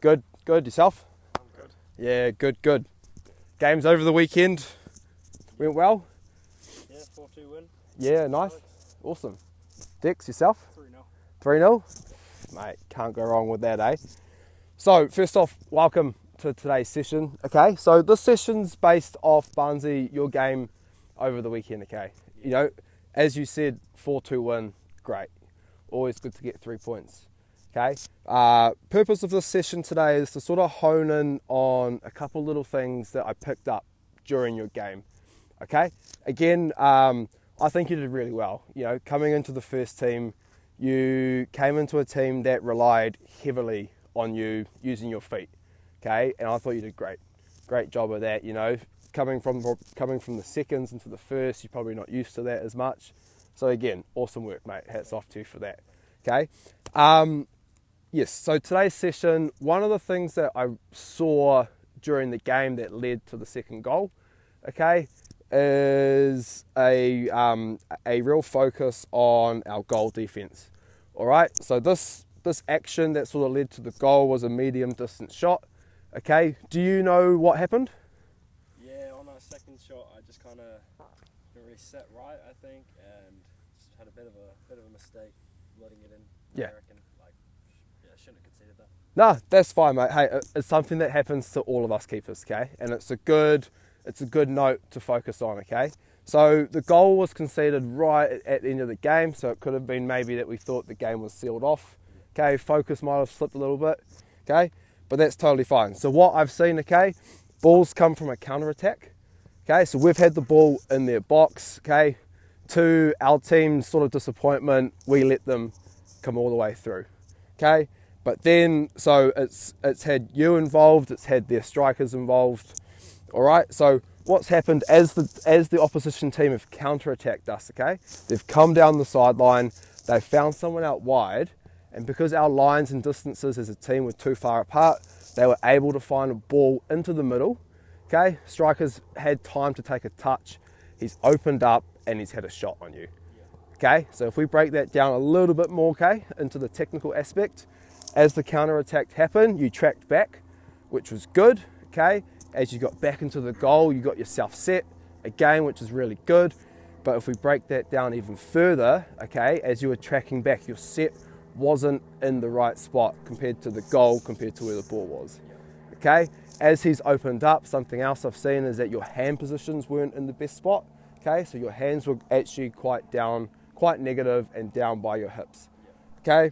Good, good. Yourself? I'm good. Yeah, good, good. Games over the weekend went well? Yeah, 4-2 win. Yeah, nice. Awesome. Dex, yourself? 3-0. 3-0? Mate, can't go wrong with that, eh? So, first off, welcome to today's session, okay? So, this session's based off, Barnsey, your game over the weekend, okay? You know, as you said, 4-2 win, great. Always good to get 3 points, okay? Purpose of this session today is to sort of hone in on a couple little things that I picked up during your game, okay? Again, I think you did really well. You know, coming into the first team, you came into a team that relied heavily on you using your feet, okay? And I thought you did great job of that. You know, coming from the seconds into the first, you're probably not used to that as much. So again, awesome work, mate. Hats off to you for that, okay? Yes. So today's session, one of the things that I saw during the game that led to the second goal, okay, is a real focus on our goal defense. All right, so this action that sort of led to the goal was a medium distance shot. Okay, do you know what happened? Yeah, on our second shot, I just kind of didn't really set right, I think, and just had a bit of a mistake letting it in. Yeah. I reckon, I shouldn't have conceded that. No, that's fine, mate. Hey, it's something that happens to all of us keepers, okay? And it's a good note to focus on, okay? So the goal was conceded right at the end of the game, so it could have been maybe that we thought the game was sealed off, okay? Focus might have slipped a little bit, okay? But that's totally fine. So what I've seen, okay, balls come from a counter-attack, okay? So we've had the ball in their box, okay? To our team's sort of disappointment, we let them come all the way through, okay? But then, so it's had you involved, it's had their strikers involved, all right? So what's happened as the opposition team have counter-attacked us, okay? They've come down the sideline, they've found someone out wide, and because our lines and distances as a team were too far apart, they were able to find a ball into the middle, okay? Strikers had time to take a touch, he's opened up, and he's had a shot on you, okay? So if we break that down a little bit more, okay, into the technical aspect, as the counter-attack happened, you tracked back, which was good, okay? As you got back into the goal, you got yourself set again, which is really good. But if we break that down even further, okay, as you were tracking back, your set wasn't in the right spot compared to the goal, compared to where the ball was, okay? As he's opened up, something else I've seen is that your hand positions weren't in the best spot, okay? So your hands were actually quite negative and down by your hips, okay?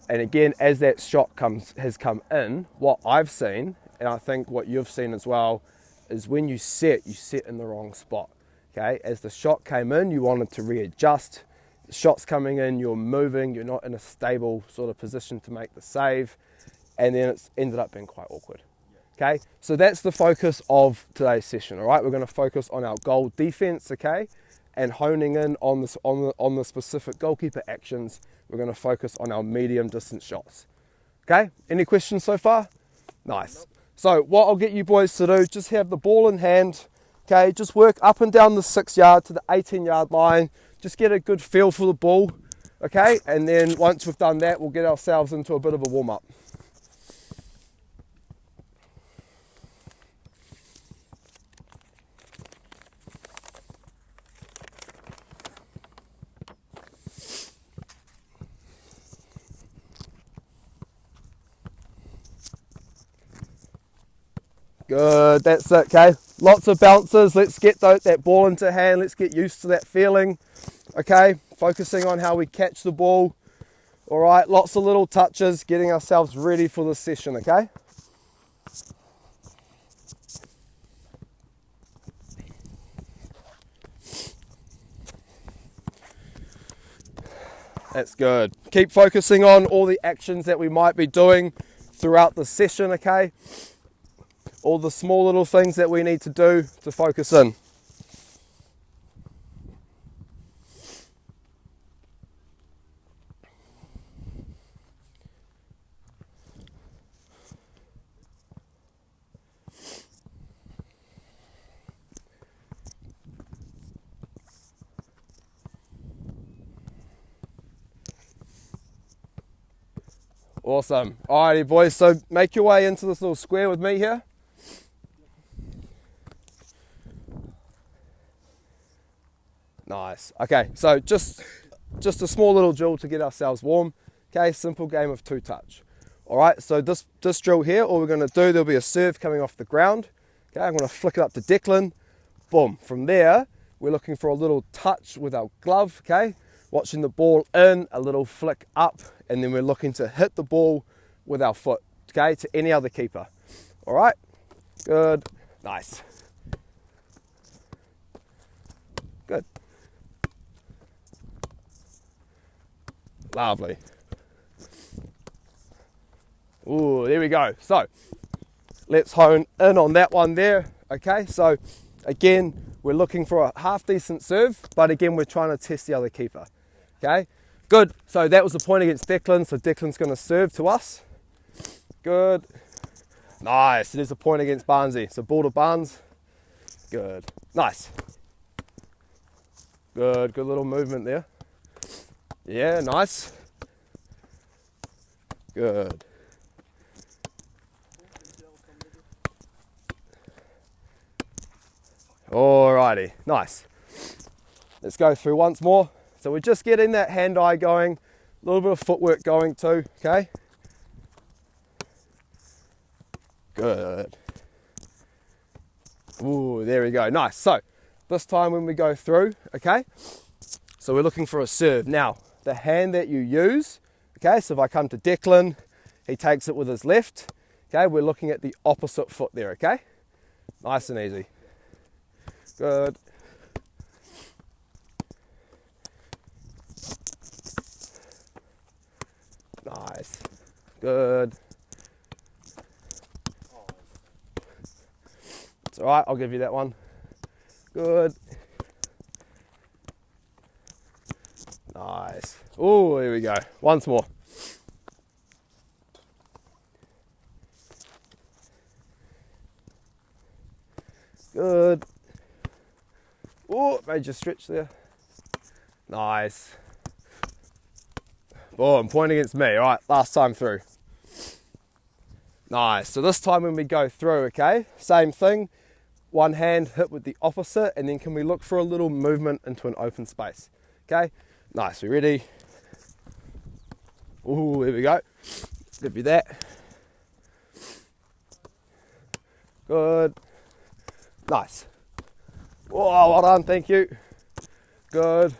And again, as that shot has come in, what I've seen, and I think what you've seen as well, is when you set in the wrong spot, okay? As the shot came in, you wanted to readjust. The shot's coming in, you're moving, you're not in a stable sort of position to make the save, and then it's ended up being quite awkward, okay? So that's the focus of today's session, all right? We're going to focus on our goal defense, okay? And honing in on the specific goalkeeper actions, we're going to focus on our medium distance shots. Okay? Any questions so far? Nice. Nope. So what I'll get you boys to do, just have the ball in hand. Okay? Just work up and down the 6 yard to the 18-yard line. Just get a good feel for the ball. Okay? And then once we've done that, we'll get ourselves into a bit of a warm-up. Good, that's it, okay? Lots of bounces, let's get that ball into hand, let's get used to that feeling, okay? Focusing on how we catch the ball, all right? Lots of little touches, getting ourselves ready for this session, okay? That's good. Keep focusing on all the actions that we might be doing throughout the session, okay? All the small little things that we need to do to focus in. Awesome. Alrighty, boys. So make your way into this little square with me here. Nice. Okay, so just a small little drill to get ourselves warm. Okay, simple game of two touch. All right, so this drill here, all we're going to do, there'll be a serve coming off the ground. Okay, I'm going to flick it up to Declan. Boom. From there, we're looking for a little touch with our glove. Okay, watching the ball in, a little flick up, and then we're looking to hit the ball with our foot. Okay, to any other keeper. All right, good, nice, good. Lovely. Ooh, there we go. So let's hone in on that one there. Okay, so again, we're looking for a half decent serve, but again, we're trying to test the other keeper. Okay, good. So that was the point against Declan. So Declan's going to serve to us. Good. Nice. It is a point against Barnesy. So ball to Barnes. Good. Nice. Good. Good little movement there. Yeah, nice. Good. Alrighty, nice. Let's go through once more. So we're just getting that hand-eye going, a little bit of footwork going too, okay? Good. Ooh, there we go, nice. So this time when we go through, okay? So we're looking for a serve. Now, the hand that you use, okay, so if I come to Declan, he takes it with his left, okay, we're looking at the opposite foot there, okay? Nice and easy. Good. Nice. Good. It's all right, I'll give you that one. Good. Nice. Oh, here we go. Once more. Good. Oh, major stretch there. Nice. Boom, point against me. All right, last time through. Nice. So this time when we go through, okay, same thing. One hand hit with the opposite, and then can we look for a little movement into an open space? Okay, nice. We ready? Ooh, here we go. Give you that. Good. Nice. Oh, well done, thank you. Good.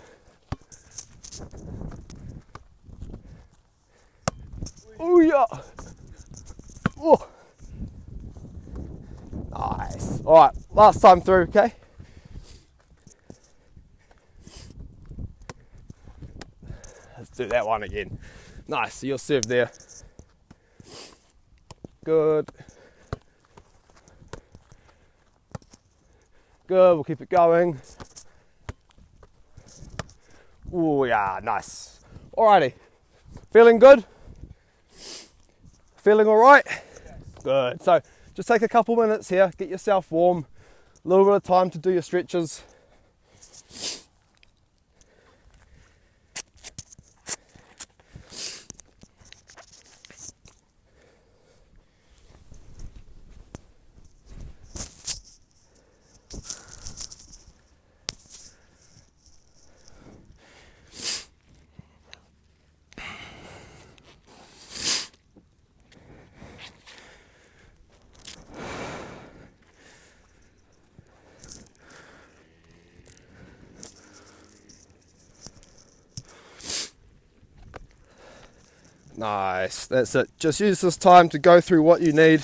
Oh, yeah. Oh. Nice. All right, last time through, okay? Let's do that one again. Nice, so you'll serve there. Good. Good, we'll keep it going. Oh yeah, nice. Alrighty, feeling good? Feeling all right? Yes. Good, so just take a couple minutes here, get yourself warm, a little bit of time to do your stretches. Nice, that's it. Just use this time to go through what you need.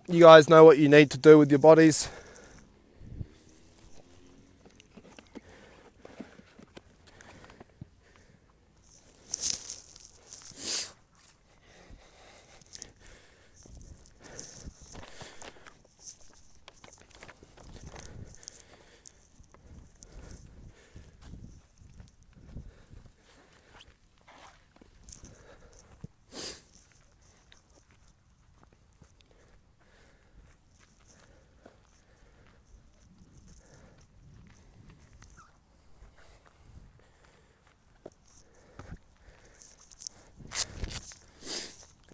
You guys know what you need to do with your bodies.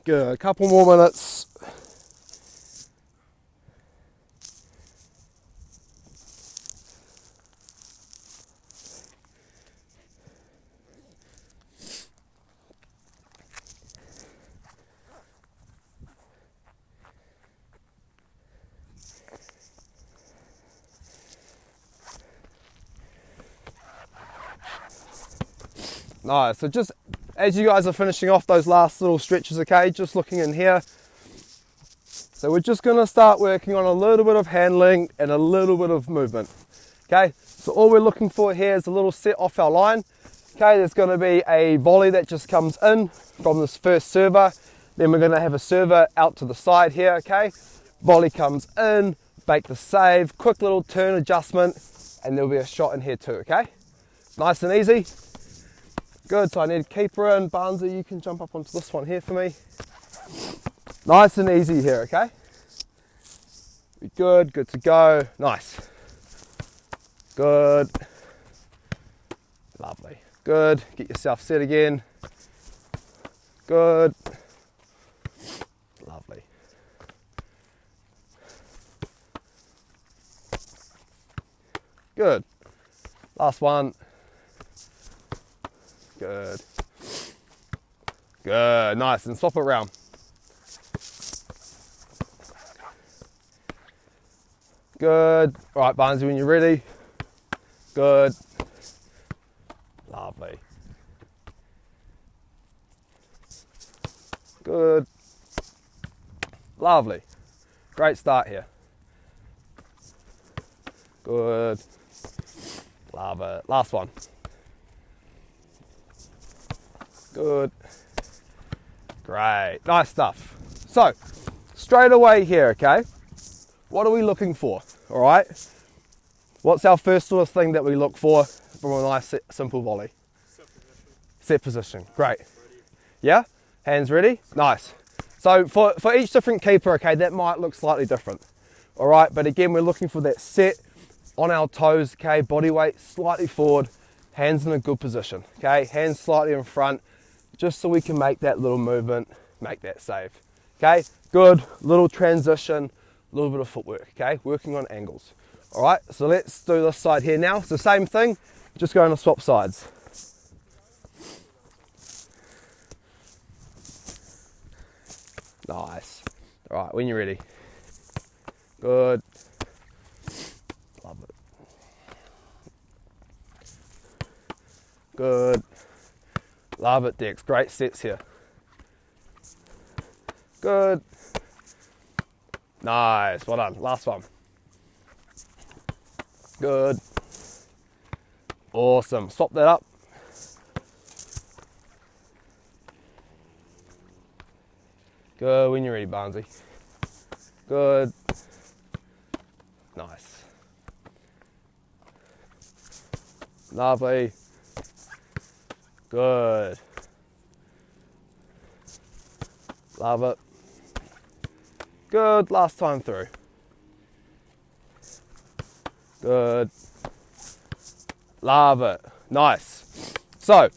Good, a couple more minutes. Nice, so just as you guys are finishing off those last little stretches, okay, just looking in here. So we're just gonna start working on a little bit of handling and a little bit of movement, okay? So all we're looking for here is a little set off our line. Okay, there's gonna be a volley that just comes in from this first server. Then we're gonna have a server out to the side here, okay? Volley comes in, bake the save, quick little turn adjustment, and there'll be a shot in here too, okay? Nice and easy. Good, so I need a keeper in. Barnesy, you can jump up onto this one here for me. Nice and easy here, okay? Good, good to go. Nice. Good. Lovely. Good, get yourself set again. Good. Lovely. Good. Last one. Good. Good, nice, and swap it around. Good. All right, Barnesy, when you're ready. Good. Lovely. Good. Lovely. Great start here. Good. Love it. Last one. Good. Great. Nice stuff. So, straight away here, okay? What are we looking for? All right? What's our first sort of thing that we look for from a nice simple volley? Set position. Great. Yeah? Hands ready? Nice. So for each different keeper, okay, that might look slightly different. All right, but again, we're looking for that set on our toes, okay, body weight slightly forward, hands in a good position, okay, hands slightly in front, just so we can make that little movement, make that save, okay, good, little transition, a little bit of footwork, okay, working on angles. All right, so let's do this side here now. It's the same thing, just going to swap sides. Nice. All right, when you're ready. Good. Love it. Good. Love it, Dex. Great sets here. Good. Nice. Well done. Last one. Good. Awesome. Swap that up. Good. When you're ready, Barnesy. Good. Nice. Lovely. Good. Love it. Good. Last time through. Good. Love it. Nice. So,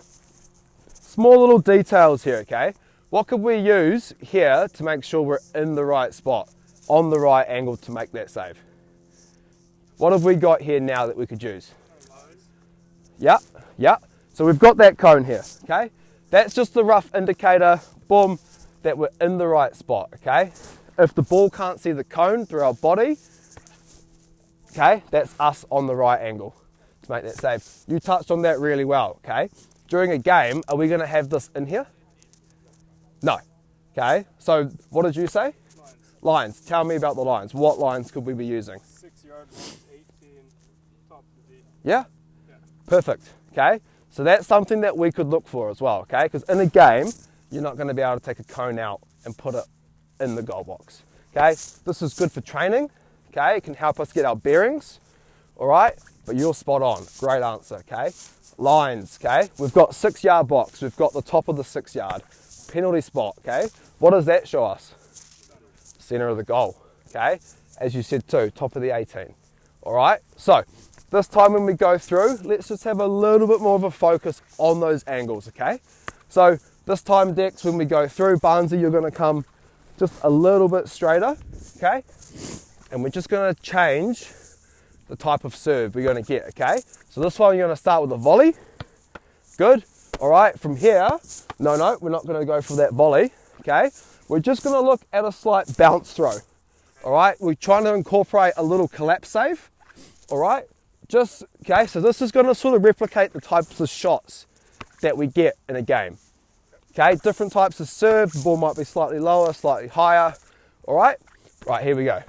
small little details here, okay? What could we use here to make sure we're in the right spot, on the right angle to make that save? What have we got here now that we could use? Yeah, yeah. So we've got that cone here, okay? That's just the rough indicator, boom, that we're in the right spot, okay? If the ball can't see the cone through our body, okay, that's us on the right angle to make that save. You touched on that really well, okay? During a game, are we gonna have this in here? No, okay? So what did you say? Lines. Lines, tell me about the lines. What lines could we be using? 6 yard lines, 18, top to the V. Yeah? Yeah. Perfect, okay? So that's something that we could look for as well, okay? Because in a game, you're not gonna be able to take a cone out and put it in the goal box, okay? This is good for training, okay? It can help us get our bearings, all right? But you're spot on, great answer, okay? Lines, okay? We've got 6 yard box, we've got the top of the 6 yard, penalty spot, okay? What does that show us? Center of the goal, okay? As you said too, top of the 18, all right? So, this time when we go through, let's just have a little bit more of a focus on those angles, okay? So, This time, Dex, when we go through, Barnesy, you're going to come just a little bit straighter, okay? And we're just going to change the type of serve we're going to get, okay? So this one, you're going to start with a volley. Good. All right, from here, no, we're not going to go for that volley, okay? We're just going to look at a slight bounce throw, all right? We're trying to incorporate a little collapse save, all right? Just, okay, so this is going to sort of replicate the types of shots that we get in a game. Okay, different types of serve, the ball might be slightly lower, slightly higher, all right? Right, here we go.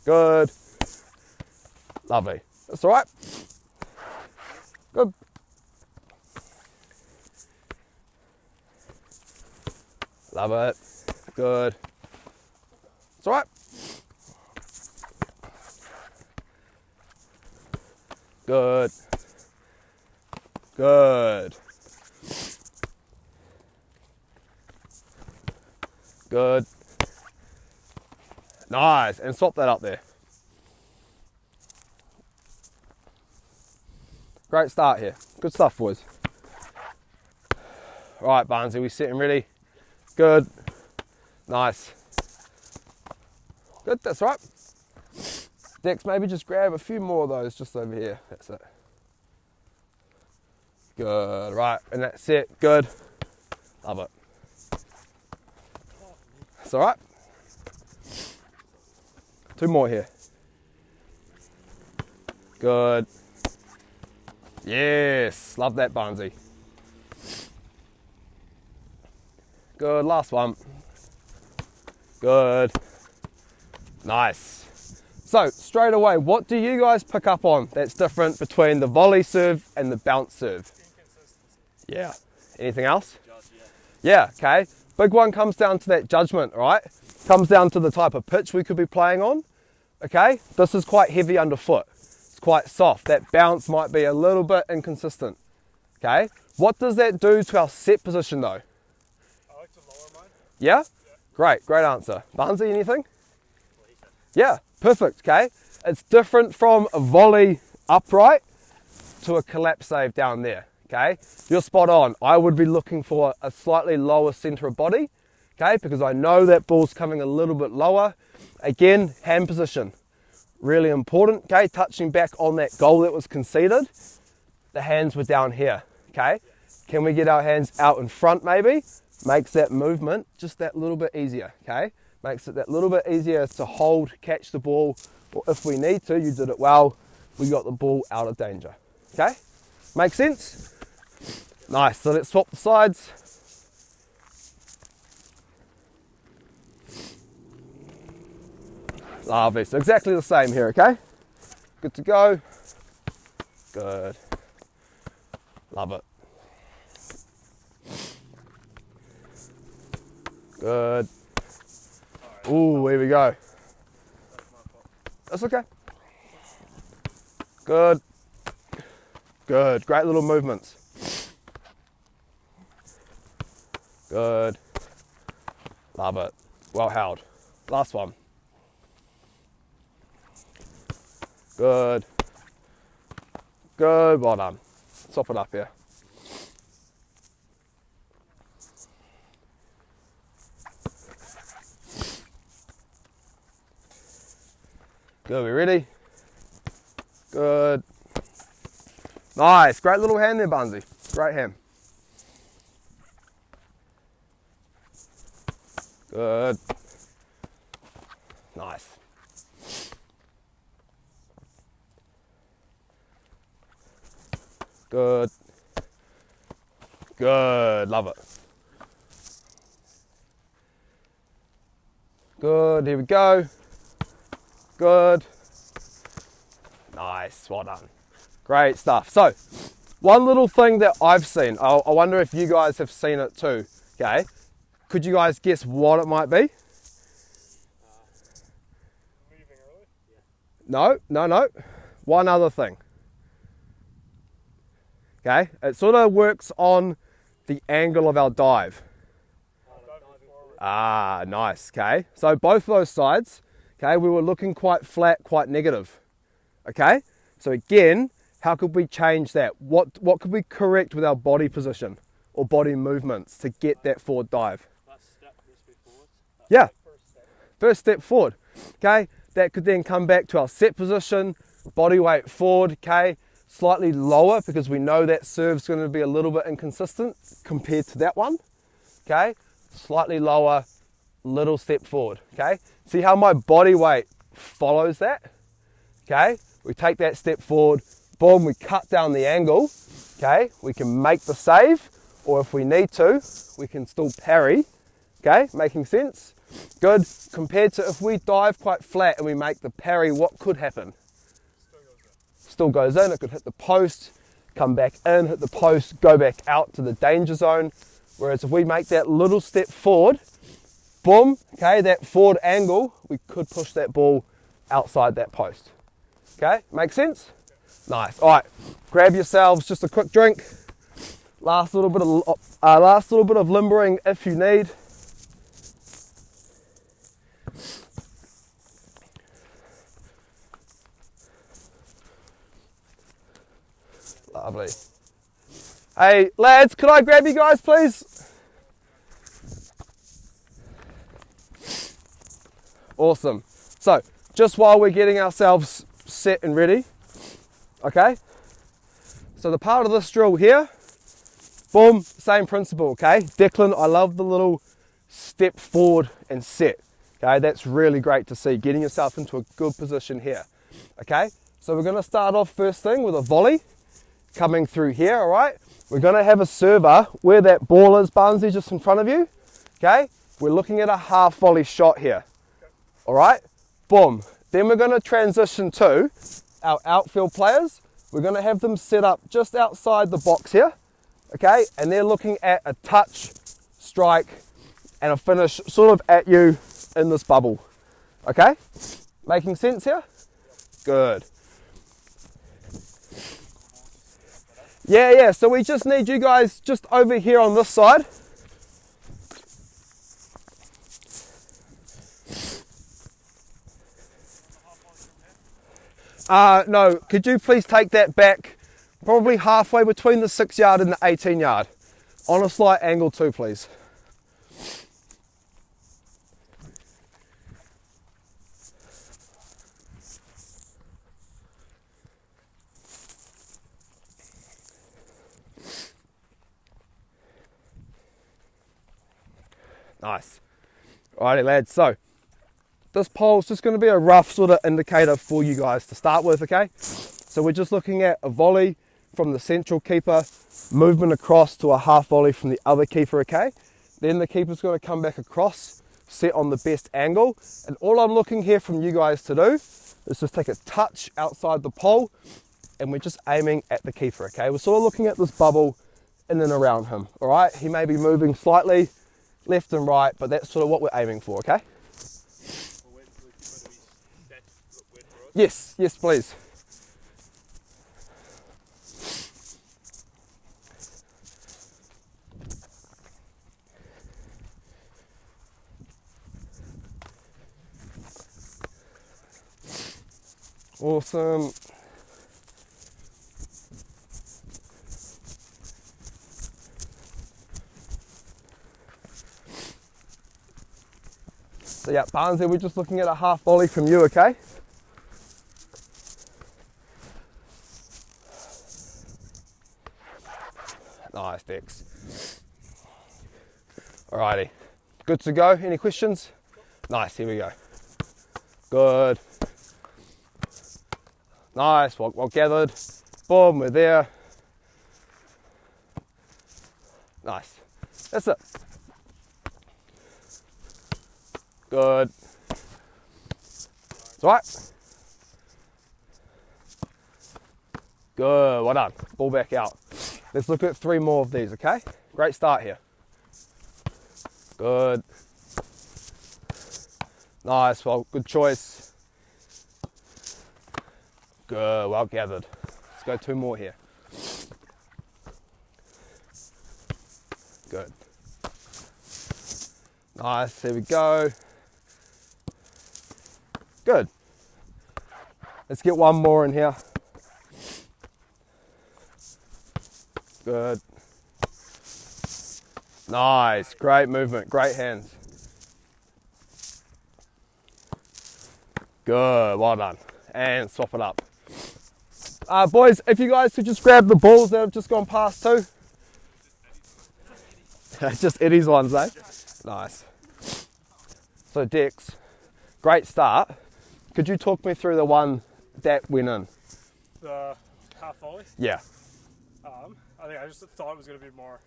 Good. Lovely. That's all right. Good. Love it. Good. It's all right. Good. Good. Good. Nice. And swap that up there. Great start here. Good stuff, boys. All right, Barnesy, we sitting ready? Good. Nice. Good, that's right. Dex, maybe just grab a few more of those just over here. That's it. Good, right, and that's it. Good. Love it. That's all right. 2 more here. Good. Yes, love that, Barnesy. Good, last one. Good. Nice. So, straight away, what do you guys pick up on that's different between the volley serve and the bounce serve? Yeah. Anything else? Yeah, okay. Big one comes down to that judgment, right? Comes down to the type of pitch we could be playing on. Okay, this is quite heavy underfoot. It's quite soft. That bounce might be a little bit inconsistent. Okay, what does that do to our set position though? I like to lower mine. Yeah? Great answer. Barnesy, anything? Yeah, perfect, okay. It's different from a volley upright to a collapse save down there, okay. You're spot on. I would be looking for a slightly lower center of body, okay, because I know that ball's coming a little bit lower. Again, hand position, really important, okay. Touching back on that goal that was conceded, the hands were down here, okay. Can we get our hands out in front maybe? Makes that movement just that little bit easier, okay. Makes it that little bit easier to hold, catch the ball, or if we need to, you did it well, we got the ball out of danger, okay? Make sense? Nice, so let's swap the sides. Lovely, so exactly the same here, okay? Good to go. Good. Love it. Good. Ooh, here we go. That's okay. Good. Good. Great little movements. Good. Love it. Well held. Last one. Good. Good. Well done. Sop it up here. Good, we ready? Good. Nice, great little hand there, Barnesy. Great hand. Good. Nice. Good. Good, love it. Good, here we go. Good. Nice, well done. Great stuff. So, one little thing that I've seen, I wonder if you guys have seen it too, okay? Could you guys guess what it might be? Leaving early? No. One other thing. Okay, it sort of works on the angle of our dive. Ah, nice, okay? So both of those sides, okay, we were looking quite flat, quite negative. Okay, so again, how could we change that? What could we correct with our body position? or body movements to get that forward dive. That step must be forward. Yeah, First step. first step forward. Okay, that could then come back to our set position, body weight forward, okay, slightly lower because we know that serve's going to be a little bit inconsistent compared to that one. Okay, slightly lower, little step forward. Okay, see how my body weight follows that? Okay, we take that step forward, boom, we cut down the angle. Okay, we can make the save, or if we need to, we can still parry. Okay, making sense? Good. Compared to if we dive quite flat and we make the parry, what could happen? Still goes in. It could hit the post, come back in, hit the post, go back out to the danger zone. Whereas if we make that little step forward, boom, okay, that forward angle, we could push that ball outside that post. Okay, make sense? Nice. All right, grab yourselves just a quick drink. Last little bit of limbering if you need. Lovely. Hey lads, could I grab you guys please? Awesome. So just while we're getting ourselves set and ready, okay? So the part of this drill here, boom, same principle, okay? Declan, I love the little step forward and set, okay? That's really great to see, getting yourself into a good position here, okay? So we're gonna start off first thing with a volley coming through here, all right? We're gonna have a server where that ball is, Barnsey, just in front of you, okay? We're looking at a half volley shot here, all right? Boom. Then we're gonna transition to our outfield players. We're gonna have them set up just outside the box here, okay? And they're looking at a touch, strike, and a finish sort of at you in this bubble, okay? Making sense here? Good. Yeah, so we just need you guys just over here on this side. No, could you please take that back probably halfway between the 6 yard and the 18 yard. On a slight angle too, please. Nice. Alrighty lads, so this pole's just going to be a rough sort of indicator for you guys to start with, okay? So we're just looking at a volley from the central keeper, movement across to a half volley from the other keeper, okay? Then the keeper's going to come back across, set on the best angle, and all I'm looking here from you guys to do is just take a touch outside the pole, and we're just aiming at the keeper, okay? We're sort of looking at this bubble in and around him, all right? He may be moving slightly left and right, but that's sort of what we're aiming for, okay? Yes, please. Awesome. So yeah, Barnsley, we're just looking at a half volley from you, okay? Nice, Dex. Alrighty, good to go. Any questions? Nice, here we go. Good. Nice, well gathered. Boom, we're there. Nice. That's it. Good. It's all right. Good, well done. Ball back out. Let's look at 3 more of these, okay? Great start here. Good. Nice, well, good choice. Good, well gathered. Let's go 2 more here. Good. Nice, here we go. Good. Let's get 1 more in here. Good. Nice, great movement, great hands. Good, well done. And swap it up. Boys, if you guys could just grab the balls that have just gone past too. Just Eddie's ones, eh? Nice. So Dex, great start. Could you talk me through the one that went in? The half volley. Yeah. I think I just thought it was going to be more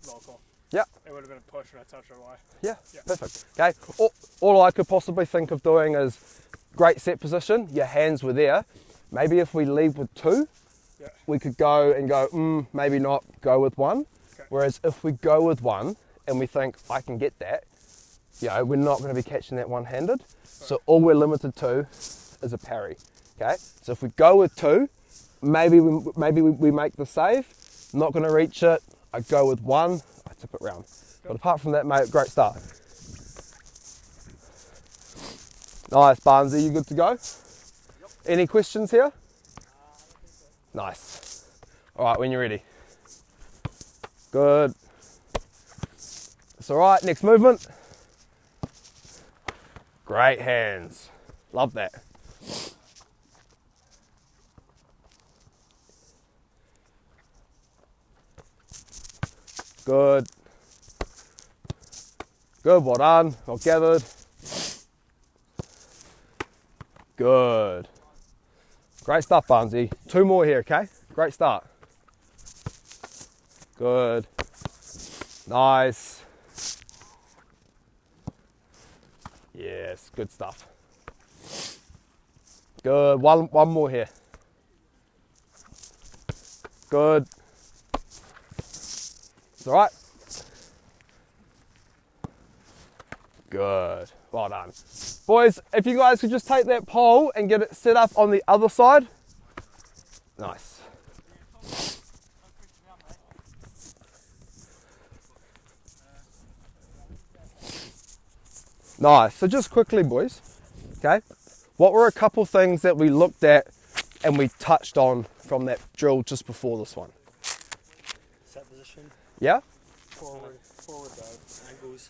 local. Yeah. It would have been a push and a touch away. Yeah, Yeah. perfect. Okay, all I could possibly think of doing is great set position, your hands were there. Maybe if we leave with two, Yeah. we could go and go, maybe not, go with one. Okay. Whereas if we go with one and we think, I can get that, we're not going to be catching that one-handed. So all we're limited to is a parry, okay? So if we go with two, maybe we make the save, not going to reach it, I go with one, I tip it round. But apart from that, mate, great start. Nice, Barnesy, you good to go? Yep. Any questions here? Nice. All right, when you're ready. Good. It's all right, next movement. Great hands. Love that. Good. Good, well done, well gathered. Good. Great stuff, Barnesy. Two more here, okay? Great start. Good. Nice. Yes, good stuff. Good. One more here. Good. It's all right. Good. Well done. Boys, if you guys could just take that pole and get it set up on the other side. Nice. Nice. So just quickly, boys, okay, what were a couple things that we looked at and we touched on from that drill just before this one? Set position, Yeah? forward angles,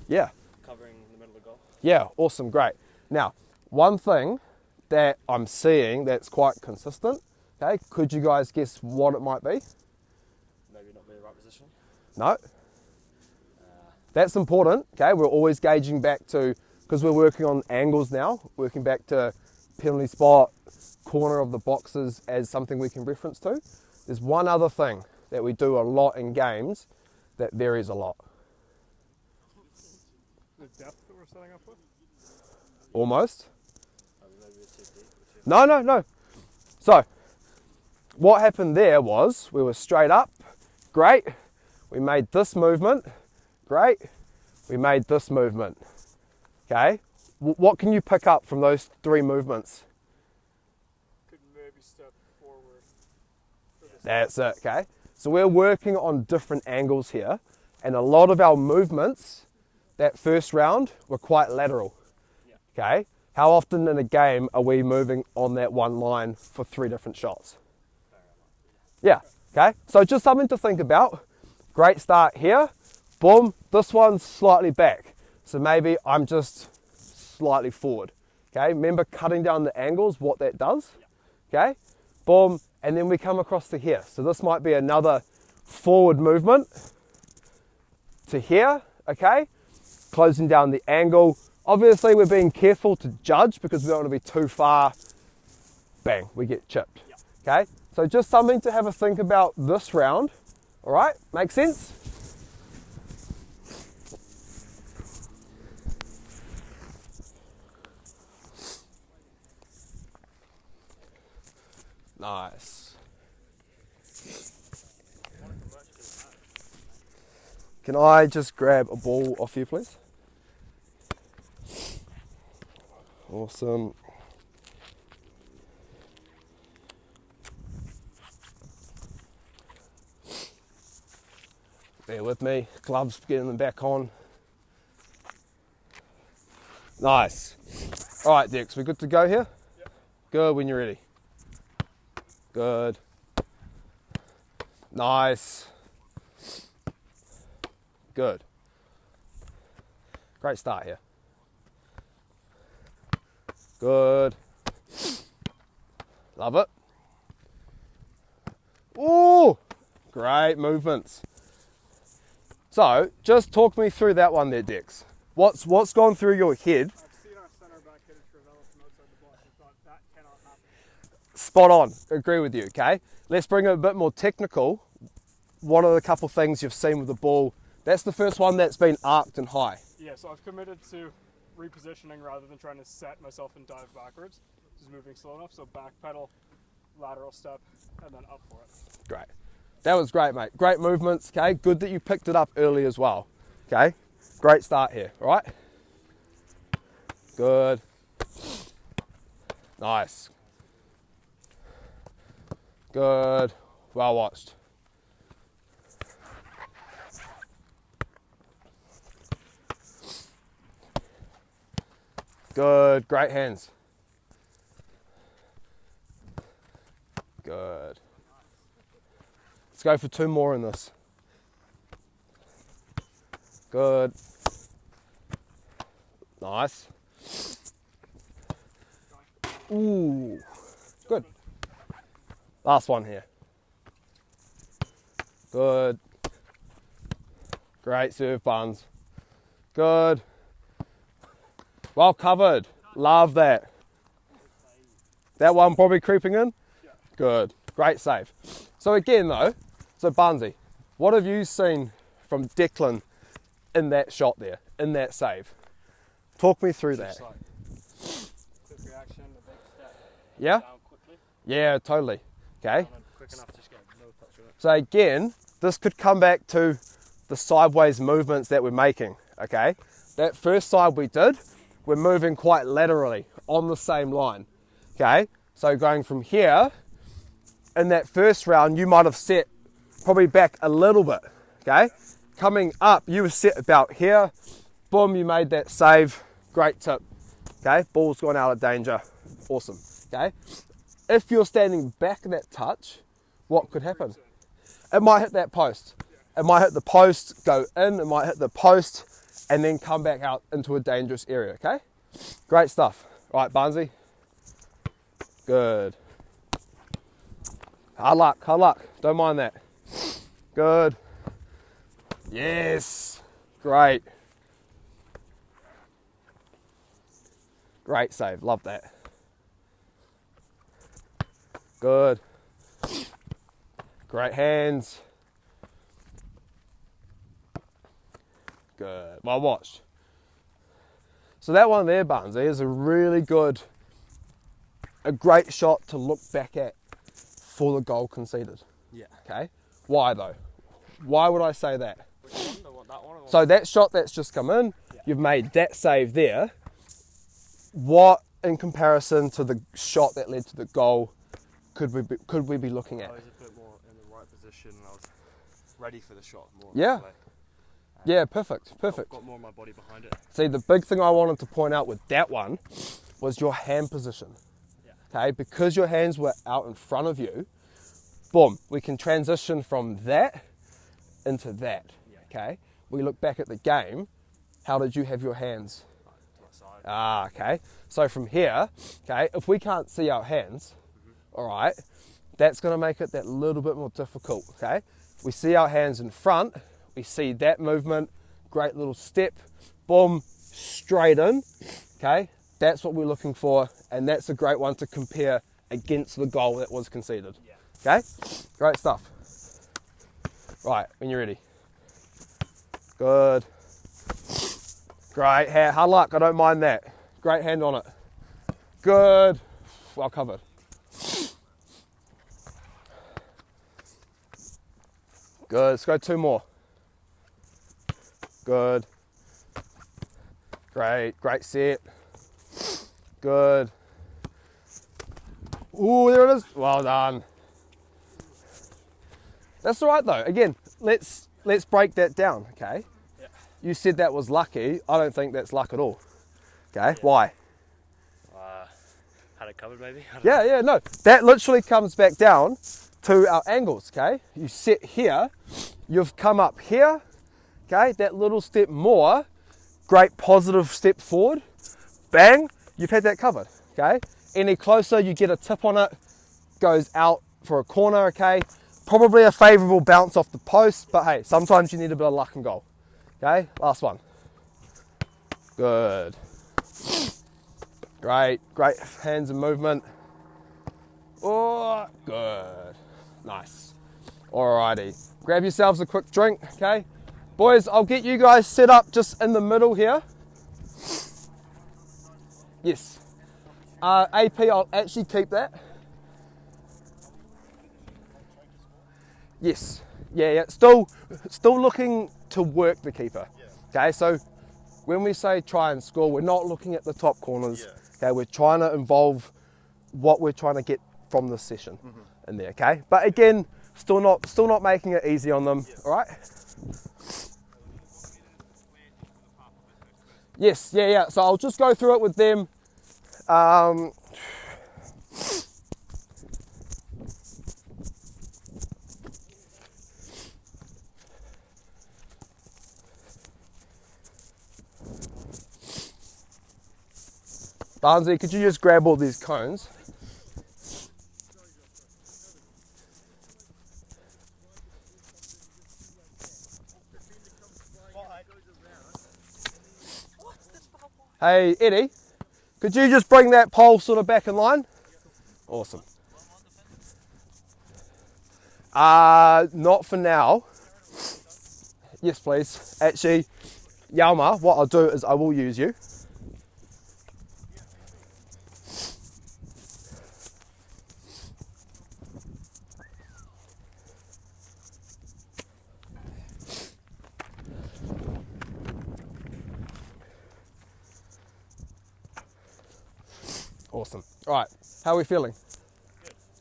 Yeah. covering the middle of the goal. Yeah, awesome, great. Now, one thing that I'm seeing that's quite consistent, okay, could you guys guess what it might be? Maybe not be the right position. No? That's important, okay? We're always gauging back to, because we're working on angles now, working back to penalty spot, corner of the boxes as something we can reference to. There's one other thing that we do a lot in games that varies a lot. The depth that we're setting up with. Almost. Maybe it's too deep. No. So, what happened there was we were straight up, great. We made this movement, great. We made this movement, okay. What can you pick up from those three movements? Could maybe step forward. That's it, okay. So we're working on different angles here, and a lot of our movements that first round were quite lateral, okay. How often in a game are we moving on that one line for three different shots? Yeah, okay. So just something to think about. Great start here. Boom, this one's slightly back. So maybe I'm just slightly forward. Okay, remember cutting down the angles, what that does. Okay, boom, and then we come across to here. So this might be another forward movement to here, okay? Closing down the angle. Obviously we're being careful to judge because we don't want to be too far. Bang, we get chipped. Okay, so just something to have a think about this round. All right, make sense? Nice. Can I just grab a ball off you, please? Awesome. Bear with me. Gloves, getting them back on. Nice. All right, Dex, we good to go here? Yep. Good when you're ready. Good. Nice. Good. Great start here. Good. Love it. Ooh, great movements. So, just talk me through that one there, Dex. What's gone through your head? I've seen our centre back hit a Trivela from outside the box. I thought that cannot happen. Spot on. Agree with you, okay? Let's bring it a bit more technical. What are the couple things you've seen with the ball? That's the first one that's been arced and high. Yeah, so I've committed to repositioning rather than trying to set myself and dive backwards. Just moving slow enough, so back pedal, lateral step, and then up for it. Great. That was great, mate. Great movements, okay? Good that you picked it up early as well, okay? Great start here, all right? Good. Nice. Good. Well watched. Good. Great hands. Good. Let's go for 2 more in this. Good. Nice. Ooh. Good. Last one here. Good. Great serve, Buns. Good. Well covered. Love that. That one probably creeping in? Good. Great save. So again though, Bunsy, what have you seen from Declan in that shot there, in that save? Talk me through that. Just like quick reaction, a big step Yeah? down quickly. Yeah, totally. Okay. And then quick enough to just get no touch on it. So again, this could come back to the sideways movements that we're making, okay? That first side we did, we're moving quite laterally on the same line, okay? So going from here, in that first round, you might have set probably back a little bit, okay? Coming up, you were set about here, boom, you made that save, great tip, okay? Ball's gone out of danger, awesome, okay? If you're standing back in that touch, what could happen? It might hit that post. It might hit the post, go in, it might hit the post, and then come back out into a dangerous area, okay? Great stuff. All right, Barnsey. Good. Hard luck. Don't mind that. Good. Yes. Great. Great save. Love that. Good. Great hands. Good. Well watched. So that one there, Barnsey, is a great shot to look back at for the goal conceded. Yeah. Okay. Why though? Why would I say that? Which one? The one, that one? Or So that shot that's just come in, you've made that save there. What, in comparison to the shot that led to the goal, could we be looking I at? was a bit more in the right position and I was ready for the shot more. Yeah. Play. Yeah, perfect. Got more of my body behind it. See, the big thing I wanted to point out with that one was your hand position. Yeah. Okay, because your hands were out in front of you, boom, we can transition from that into that. Yeah. Okay, we look back at the game. How did you have your hands? To my side. Ah, okay. So from here, okay, if we can't see our hands, all right, that's going to make it that little bit more difficult. Okay, we see our hands in front. We see that movement, great little step, boom, straight in, okay? That's what we're looking for, and that's a great one to compare against the goal that was conceded, okay? Great stuff. Right, when you're ready. Good. Great, hard luck, I don't mind that. Great hand on it. Good, well covered. Good, let's go 2 more. Good. Great set. Good. Ooh, there it is. Well done. That's all right though. Again, let's break that down, okay? Yeah. You said that was lucky. I don't think that's luck at all. Okay, why? Had it covered maybe? I don't Yeah, no. That literally comes back down to our angles, okay? You sit here, you've come up here, okay, that little step more, great positive step forward, bang, you've had that covered, okay? Any closer, you get a tip on it, goes out for a corner, okay? Probably a favourable bounce off the post, but hey, sometimes you need a bit of luck and goal, okay? Last one. Good. Great hands and movement. Oh, good. Nice. Alrighty. Grab yourselves a quick drink, okay? Boys, I'll get you guys set up just in the middle here. Yes. AP, I'll actually keep that. Yes. Yeah. Still looking to work the keeper. Okay, so when we say try and score, we're not looking at the top corners. Okay, we're trying to involve what we're trying to get from this session in there. Okay, but again, still not making it easy on them. All right. Yes. Yeah. So I'll just go through it with them. Barnsey, could you just grab all these cones? Hey, Eddie, could you just bring that pole sort of back in line? Awesome. Not for now. Yes, please. Actually, Yalma, what I'll do is I will use you. Awesome. All right, how are we feeling?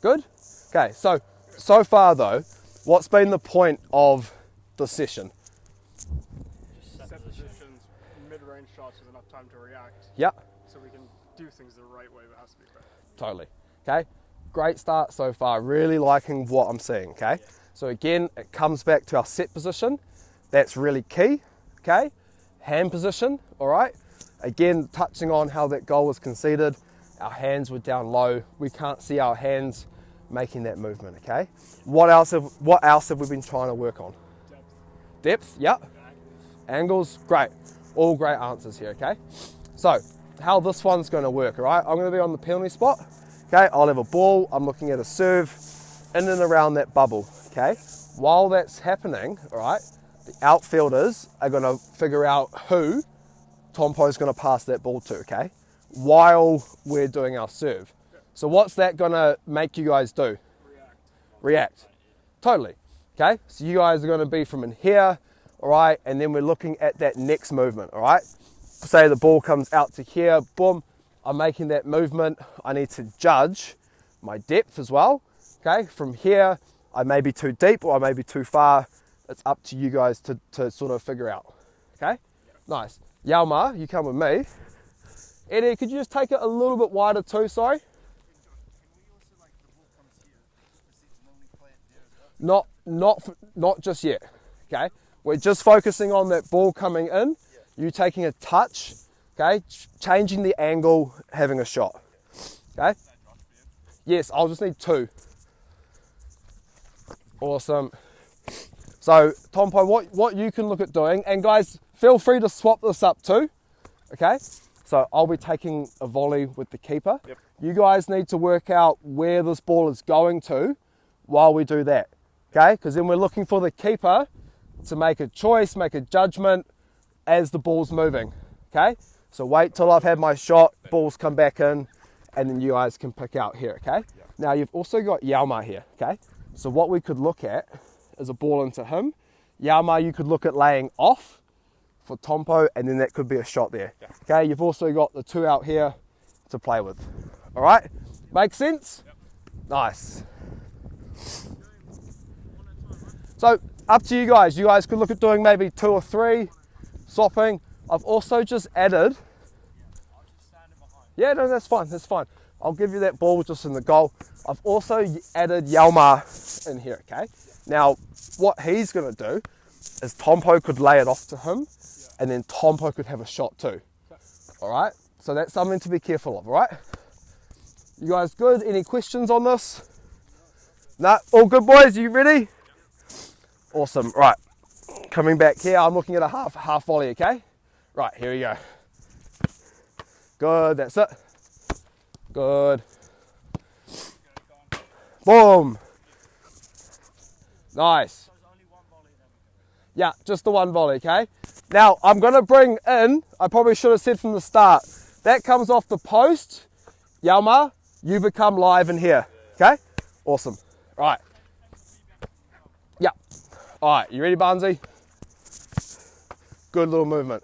Good? Okay, so far though, what's been the point of the session? Set positions, mid-range shots with enough time to react. Yeah. So we can do things the right way, but it has to be fair. Totally. Okay, great start so far. Really liking what I'm seeing, okay? So again, it comes back to our set position. That's really key, okay? Hand position, all right? Again, touching on how that goal was conceded. Our hands were down low. We can't see our hands making that movement, okay? What else have we been trying to work on? Depth, yep. Angles, great. All great answers here, okay? So, how this one's gonna work, all right? I'm gonna be on the penalty spot, okay? I'll have a ball, I'm looking at a serve in and around that bubble, okay? While that's happening, all right, the outfielders are gonna figure out who Tompo's gonna pass that ball to, okay? While we're doing our serve. So what's that gonna make you guys do? React. Totally. Okay, so you guys are gonna be from in here, all right, and then we're looking at that next movement, all right? Say the ball comes out to here, boom, I'm making that movement. I need to judge my depth as well, okay? From here, I may be too deep or I may be too far. It's up to you guys to sort of figure out, okay? Nice. Yalma, you come with me. Eddie, could you just take it a little bit wider too, sorry? Not just yet, okay? We're just focusing on that ball coming in, you taking a touch, okay? Changing the angle, having a shot, okay? Yes, I'll just need 2. Awesome. So, Tompo, what you can look at doing, and guys, feel free to swap this up too, okay? So I'll be taking a volley with the keeper. Yep. You guys need to work out where this ball is going to while we do that, okay? Because then we're looking for the keeper to make a choice, make a judgment as the ball's moving, okay? So wait till I've had my shot, balls come back in, and then you guys can pick out here, okay? Yep. Now you've also got Yalma here, okay? So what we could look at is a ball into him. Yalma, you could look at laying off for Tompo, and then that could be a shot there. Yeah. Okay, you've also got the 2 out here to play with. All right, make sense? Yep. Nice. So up to you guys. You guys could look at doing maybe 2 or 3, swapping. I've also just added. Yeah, no, that's fine. That's fine. I'll give you that ball just in the goal. I've also added Yalma in here. Okay. Now, what he's going to do is Tompo could lay it off to him, Yeah. and then Tompo could have a shot too. Okay. All right, so that's something to be careful of. All right, you guys good? Any questions on this? No, all good, boys. You ready? Awesome. Right, coming back here. I'm looking at a half volley. Okay. Right, here we go. Good. That's it. Good. Boom. Nice. Yeah, just the one volley, okay? Now, I'm going to bring in, I probably should have said from the start, that comes off the post. Yalma, you become live in here, okay? Awesome. Right. Yeah. All right, you ready, Barnsey? Good little movement.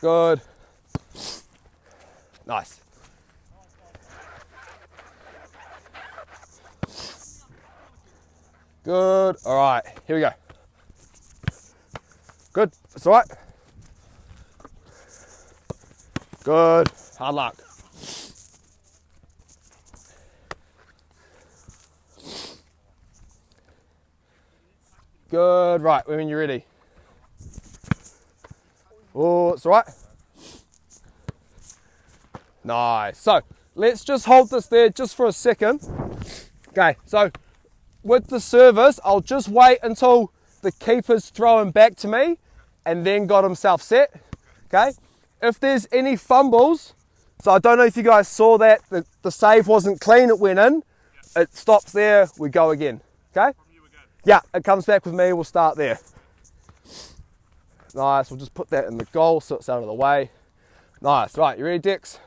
Good. Nice. Good. All right, here we go. Good. That's all right. Good. Hard luck. Good. Right, when you're ready. Oh, it's all right. Nice. So let's just hold this there just for a second. Okay, so with the service, I'll just wait until the keeper's throwing back to me and then got himself set. Okay, if there's any fumbles, so I don't know if you guys saw that, the save wasn't clean, it went in, it stops there, we go again. Okay, yeah, it comes back with me, we'll start there. Nice, we'll just put that in the goal so it's out of the way. Nice. Right, you ready, Dex?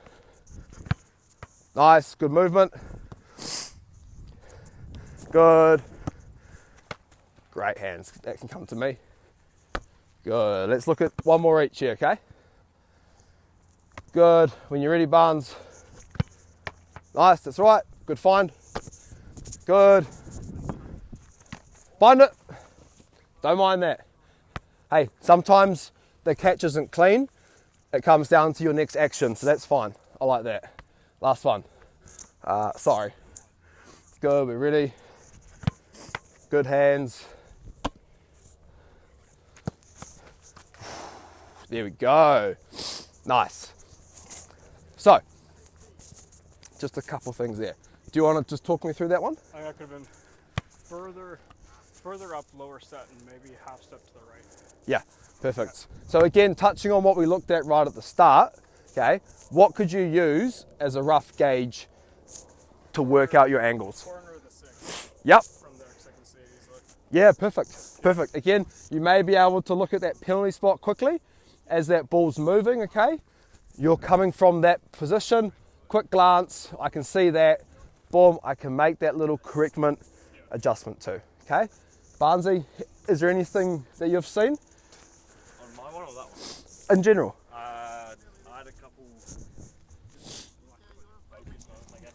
Nice, good movement. Good. Great hands, that can come to me. Good, let's look at one more each here, okay? Good, when you're ready, Barnes. Nice, that's right, good find. Good. Find it. Don't mind that. Hey, sometimes the catch isn't clean. It comes down to your next action, so that's fine. I like that. Last one. Sorry. Good, we're ready. Good hands. There we go. Nice. So, just a couple things there. Do you want to just talk me through that one? I think that could have been further up, lower set, and maybe half step to the right. Yeah, perfect. So again, touching on what we looked at right at the start, okay, what could you use as a rough gauge to work out your angles? Corner of the six. Yep. From there, 'cause I can see it easily. Yeah, perfect. Perfect. Again, you may be able to look at that penalty spot quickly as that ball's moving, okay? You're coming from that position, quick glance, I can see that, boom, I can make that little correctment adjustment too, okay? Barnsey, is there anything that you've seen? On my one or that one? In general? I had a couple focus moments, I guess.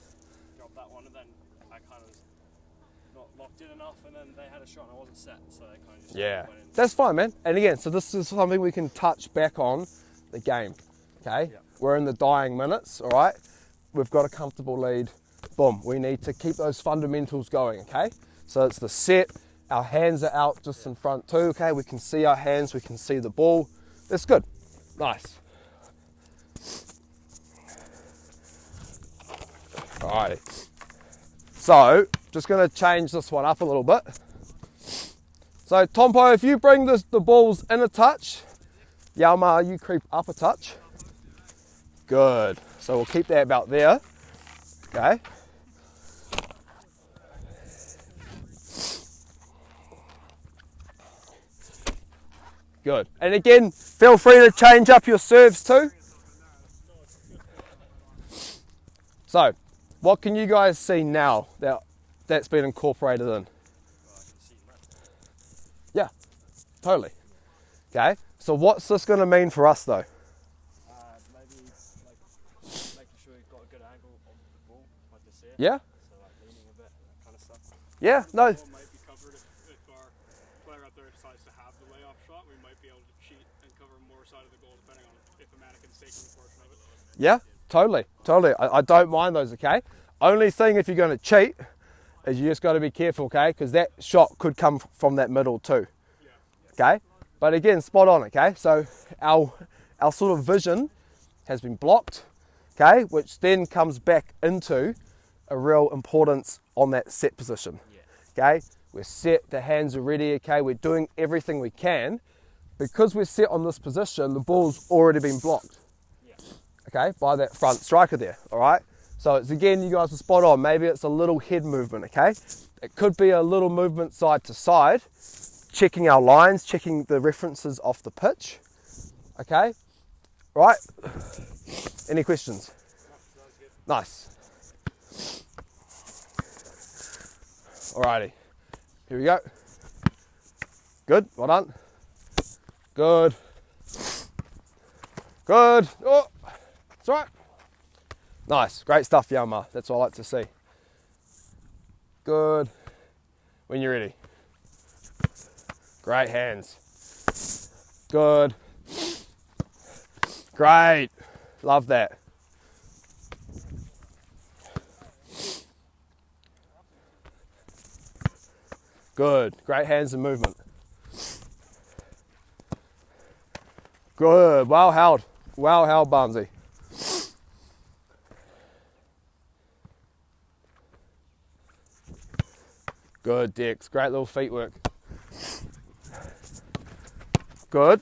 Dropped that one and then I kind of was not locked in enough and then they had a shot and I wasn't set, so they kind of just Yeah, went in. that's fine, man. And again, so this is something we can touch back on the game, okay? Yeah. We're in the dying minutes, all right? We've got a comfortable lead. Boom, we need to keep those fundamentals going, okay? So it's the set, our hands are out just in front too, okay? We can see our hands, we can see the ball. That's good. Nice. Alrighty. So, just gonna change this one up a little bit. So Tompo, if you bring the balls in a touch, Yalma, you creep up a touch. Good. So we'll keep that about there. Okay. Good. And again, feel free to change up your serves too. So, what can you guys see now that's been incorporated in? Yeah, totally. Okay, so what's this going to mean for us though? Maybe like making sure you've got a good angle on the ball, like to see it. Yeah? So like leaning a bit and that kind of stuff. Yeah, no. Ball might be covered if our player up there decides to have the layoff shot. We might be able to cheat and cover more side of the goal depending on if a mannequin's taking a portion of it. Yeah, totally. I don't mind those, okay? Only thing if you're going to cheat is you just got to be careful, okay? Because that shot could come from that middle too. okay? But again, spot on, okay? So our sort of vision has been blocked, okay? Which then comes back into a real importance on that set position, okay? We're set, the hands are ready, okay? We're doing everything we can. Because we're set on this position, the ball's already been blocked, okay, by that front striker there, all right? So it's, again, you guys are spot on. Maybe it's a little head movement, okay? It could be a little movement side to side, checking our lines, checking the references off the pitch, okay? Right? Any questions? Nice. Alrighty, here we go. Good, well done. Good. Good. Oh, it's all right. Nice, great stuff, Yama. That's what I like to see. Good. When you're ready. Great hands. Good. Great. Love that. Good. Great hands and movement. Good. Well held. Well held, Barnesy. Good, Dex. Great little feet work. Good.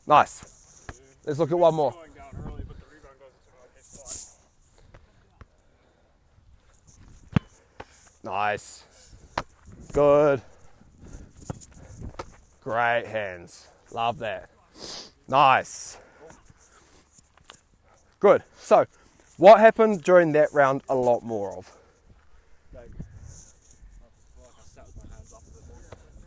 Nice. Let's look at one more. Going down early, but the rebound goes into a spot. Nice. Good. Great hands. Love that. Nice. Good. So, what happened during that round a lot more of?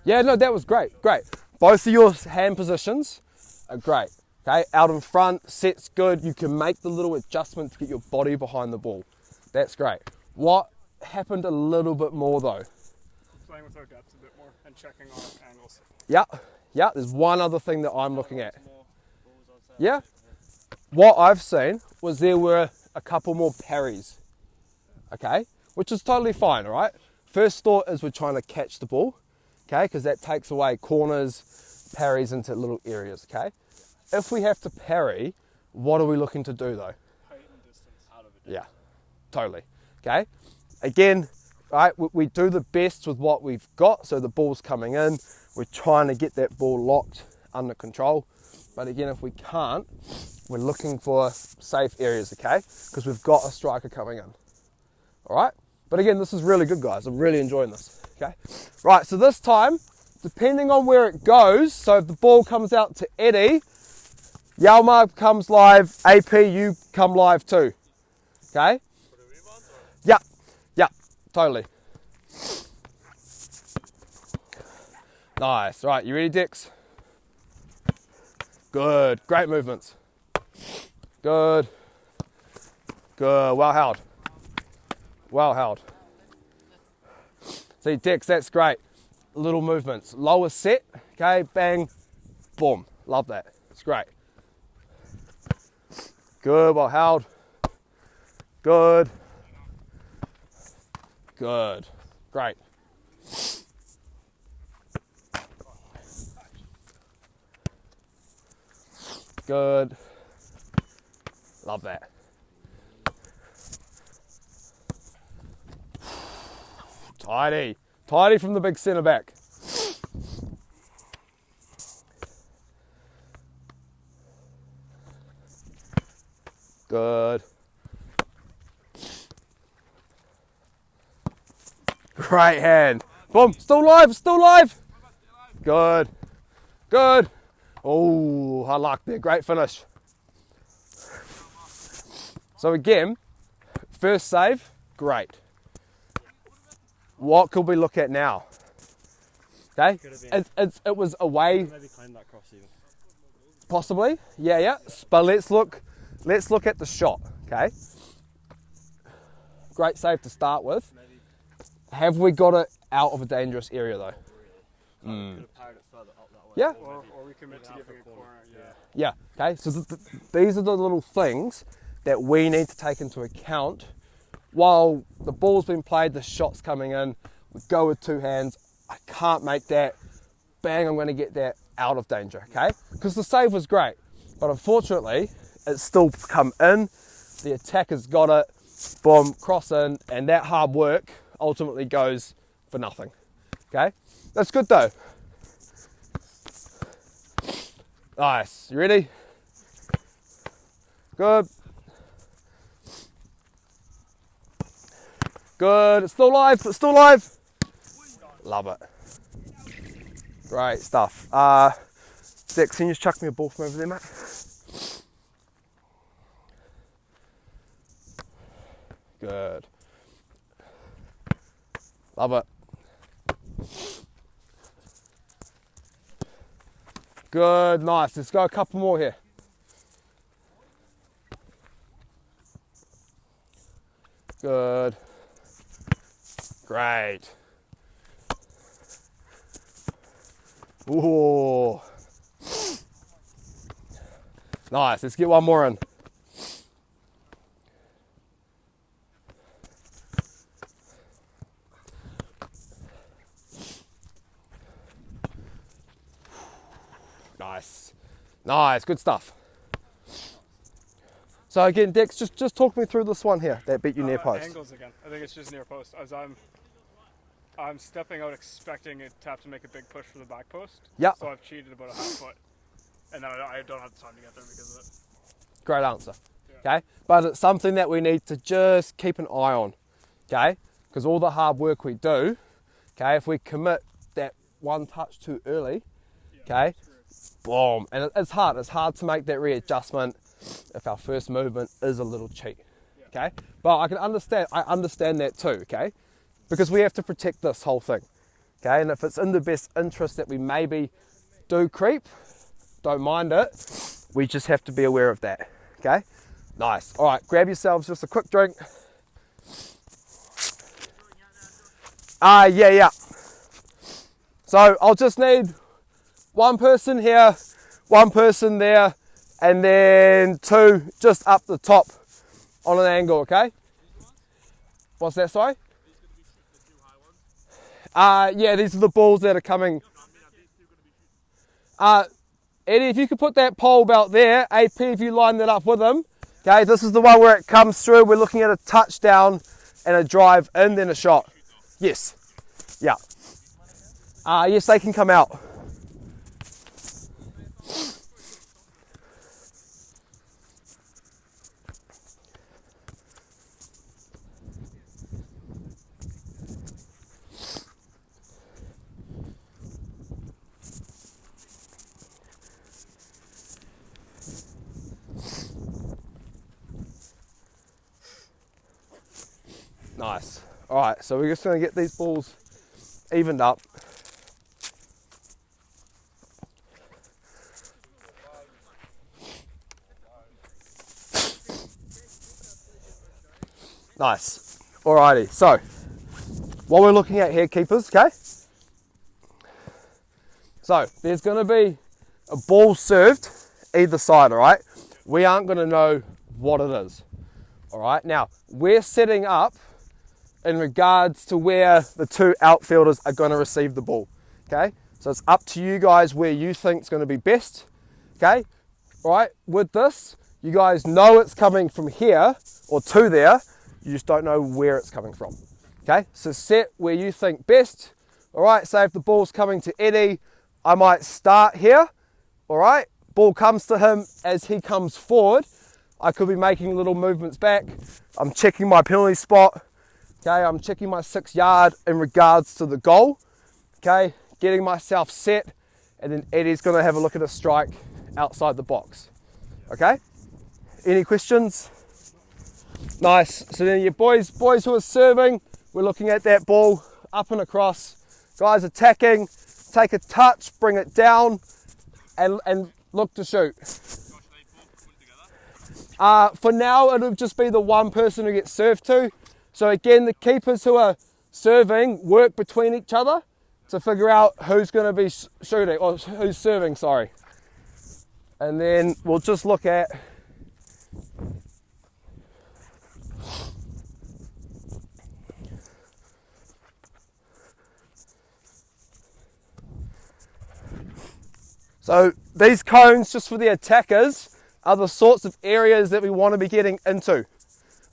Yeah, no, that was great. Great. Both of your hand positions are great. Okay, out in front, set's good. You can make the little adjustment to get your body behind the ball. That's great. What happened a little bit more though? Playing with our depth a bit more and checking on angles. Yeah, yeah, there's one other thing that I'm looking at. Yeah, what I've seen was there were a couple more parries, okay, which is totally fine, all right? First thought is we're trying to catch the ball, okay, because that takes away corners, parries into little areas, okay? If we have to parry, what are we looking to do though? Height and distance out of it. Yeah, totally, okay? Again, right, we do the best with what we've got, so the ball's coming in, we're trying to get that ball locked under control, but again, if we can't, we're looking for safe areas, okay? Because we've got a striker coming in, all right? But again, this is really good, guys. I'm really enjoying this, okay? Right, so this time, depending on where it goes, so if the ball comes out to Eddie, Yalma comes live, AP, you come live too, okay? Yeah, yeah, totally. Nice, right, you ready, Dex? Good, great movements. Good, good, well held. Well held. See, Dex, that's great. Little movements. Lower set, okay, bang, boom. Love that, it's great. Good, well held. Good. Good, great. Good. Love that. Tidy. Tidy from the big centre back. Good. Great hand. Boom. Still live. Still live. Good. Good. Oh, I like that. Great finish. So again, first save, great. What could we look at now? Okay, it was away. Maybe claim that cross even. Possibly, yeah. But let's look at the shot. Okay, great save to start with. Have we got it out of a dangerous area though? Could have parried it further up that way. Yeah. Or we commit to giving a corner. Yeah. Okay. So these are the little things that we need to take into account while the ball's been played, the shot's coming in. We go with two hands. I can't make that bang, I'm going to get that out of danger, okay? Because the save was great, but unfortunately, it's still come in. The attacker's got it, boom, cross in, and that hard work ultimately goes for nothing, okay? That's good though. Nice, you ready? Good. Good, it's still live, it's still live. Love it. Great stuff. Dex, can you just chuck me a ball from over there, mate? Good. Love it. Good, nice. Let's go a couple more here. Good. Great. Ooh. Nice, let's get one more in. Nice. Nice, good stuff. So again, Dex, just talk me through this one here that beat you near post. Angles again. I think it's just near post. As I'm stepping out expecting it to have to make a big push for the back post. Yeah. So I've cheated about a half foot. And then I don't have the time to get there because of it. Great answer. Yeah. Okay, but it's something that we need to just keep an eye on. Okay, because all the hard work we do, okay, if we commit that one touch too early, okay, boom, and it's hard. It's hard to make that readjustment if our first movement is a little cheat. Okay, but I can understand. I understand that too. Okay, because we have to protect this whole thing. Okay, and if it's in the best interest that we maybe do creep, don't mind it. We just have to be aware of that. Okay, nice. All right, grab yourselves just a quick drink. Yeah. So I'll just need one person here, one person there, and then two just up the top on an angle, okay? What's that, sorry? Yeah, these are the balls that are coming. Eddie, if you could put that pole belt there, AP, if you line that up with them. Okay, this is the one where it comes through. We're looking at a touchdown and a drive in, then a shot. Yes. Yeah. Yes, they can come out. Nice. All right, so we're just going to get these balls evened up. Nice. Alrighty, so what we're looking at here, keepers, okay? So there's going to be a ball served either side, all right? We aren't going to know what it is, all right? Now, we're setting up in regards to where the two outfielders are going to receive the ball, okay? So it's up to you guys where you think is going to be best, okay? All right, with this, you guys know it's coming from here or to there, you just don't know where it's coming from, okay? So set where you think best. All right, say if the ball's coming to Eddie, I might start here, all right? Ball comes to him as he comes forward. I could be making little movements back. I'm checking my penalty spot. Okay, I'm checking my 6 yard in regards to the goal. Okay, getting myself set, and then Eddie's gonna have a look at a strike outside the box. Okay, any questions? Nice. So then your boys who are serving, we're looking at that ball up and across. Guys attacking, take a touch, bring it down, and look to shoot. For now, it'll just be the one person who gets served to. So again, the keepers who are serving work between each other to figure out who's going to be shooting, or who's serving, sorry. And then we'll just look at So these cones, just for the attackers, are the sorts of areas that we want to be getting into.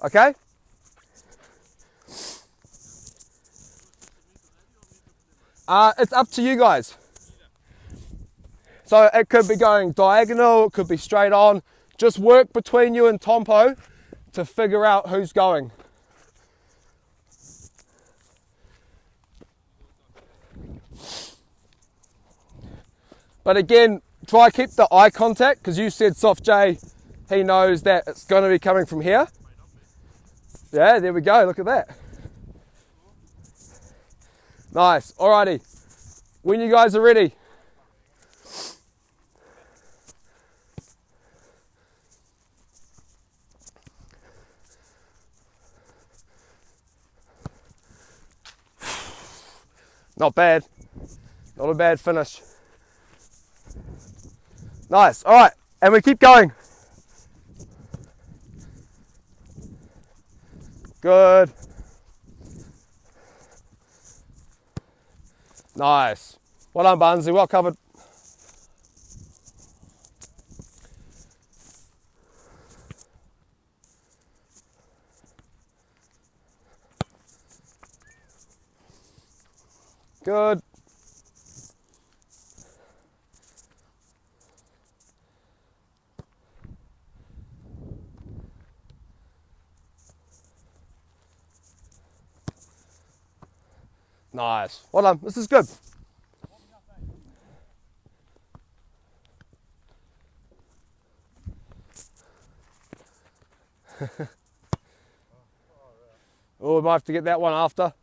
Okay? It's up to you guys. So it could be going diagonal, it could be straight on. Just work between you and Tompo to figure out who's going. But again, try keep the eye contact, because you said Soft J, he knows that it's going to be coming from here. Yeah, there we go, look at that. Nice, alrighty. When you guys are ready. Not bad. Not a bad finish. Nice. All right. And we keep going. Good. Nice. Well done, Barnsley. Well covered. Good. Nice. Well done. This is good. Oh, we might have to get that one after.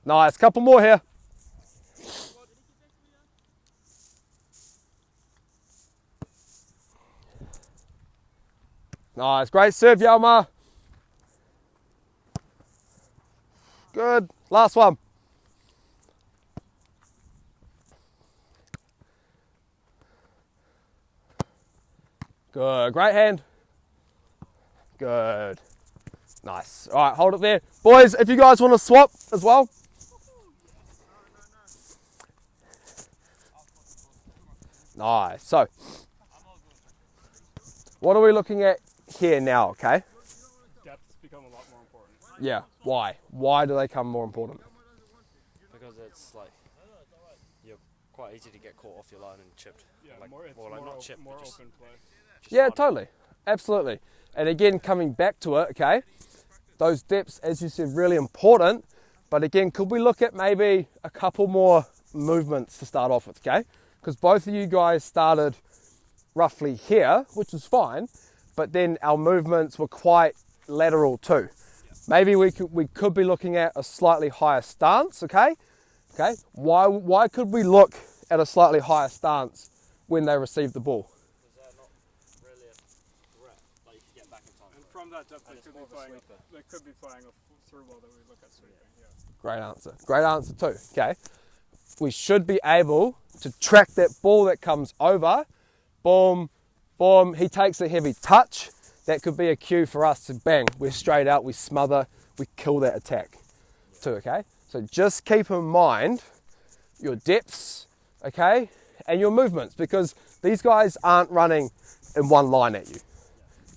Nice. Couple more here. Nice. Great serve, Yalmar. Good. Last one. Good. Great hand. Good. Nice. All right, hold it there. Boys, if you guys want to swap as well. Nice. So, what are we looking at here now, okay? Depths become a lot more important. Yeah. Why? Why do they become more important? Because it's like you're quite easy to get caught off your line and chipped. Yeah, like, more, it's or like more, not chipped, more but just, open play. just Yeah, hard. totally. Absolutely. And again, coming back to it, okay, those depths, as you said, really important. But again, could we look at maybe a couple more movements to start off with, okay? Because both of you guys started roughly here, which is fine, but then our movements were quite lateral too. Maybe we could be looking at a slightly higher stance, okay? Okay. Why could we look at a slightly higher stance when they receive the ball? Because they're not really a threat. Like you can get back in time. And from that depth, And they it's could be more of a flying. sweeper. They could be flying a through ball that we look at sweeping. Yeah. Great answer. Great answer too. Okay. We should be able to track that ball that comes over. Boom, boom. He takes a heavy touch. That could be a cue for us to bang. We're straight out. We smother. We kill that attack too. Okay. So just keep in mind your depths, okay, and your movements, because these guys aren't running in one line at you.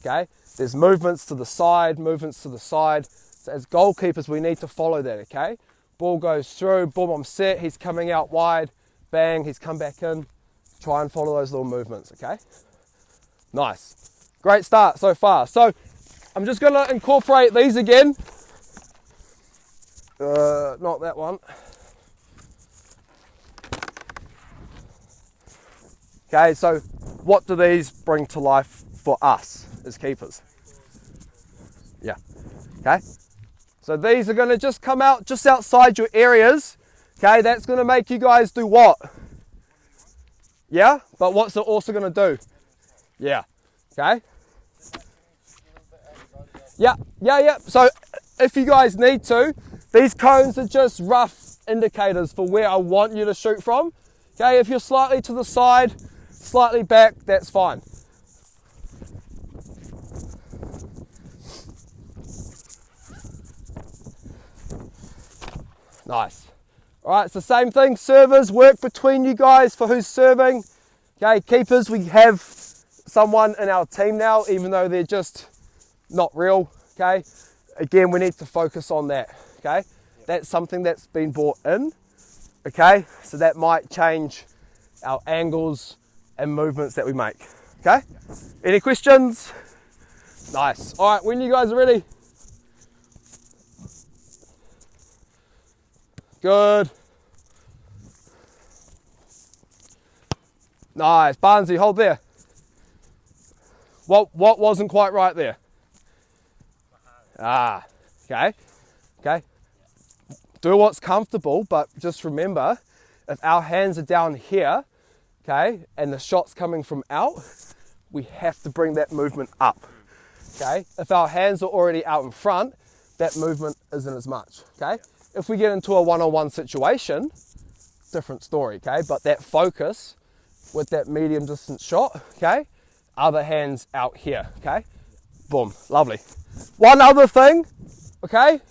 Okay. There's movements to the side, movements to the side. So as goalkeepers, we need to follow that. Okay. Ball goes through, boom, I'm set, he's coming out wide, bang, he's come back in. Try and follow those little movements, okay? Nice. Great start so far. So I'm just going to incorporate these again. Not that one. Okay, so what do these bring to life for us as keepers? Yeah, okay? So these are going to just come out just outside your areas. Okay, that's going to make you guys do what? Yeah, but what's it also going to do? Yeah, okay. Yeah. So if you guys need to, these cones are just rough indicators for where I want you to shoot from. Okay, if you're slightly to the side, slightly back, that's fine. Nice. All right, it's the same thing. Servers, work between you guys for who's serving. Okay, keepers, we have someone in our team now, even though they're just not real, okay? Again, we need to focus on that, okay? That's something that's been brought in, okay? So that might change our angles and movements that we make, okay? Any questions? Nice. All right, when you guys are ready. Good. Nice. Barnesy, hold there. What wasn't quite right there? Ah, okay. Okay. Do what's comfortable, but just remember, if our hands are down here, okay, and the shot's coming from out, we have to bring that movement up, okay? If our hands are already out in front, that movement isn't as much, okay? If we get into a one-on-one situation, different story, okay? But that focus with that medium distance shot, okay? Other hands out here, okay? Boom, lovely. One other thing, okay?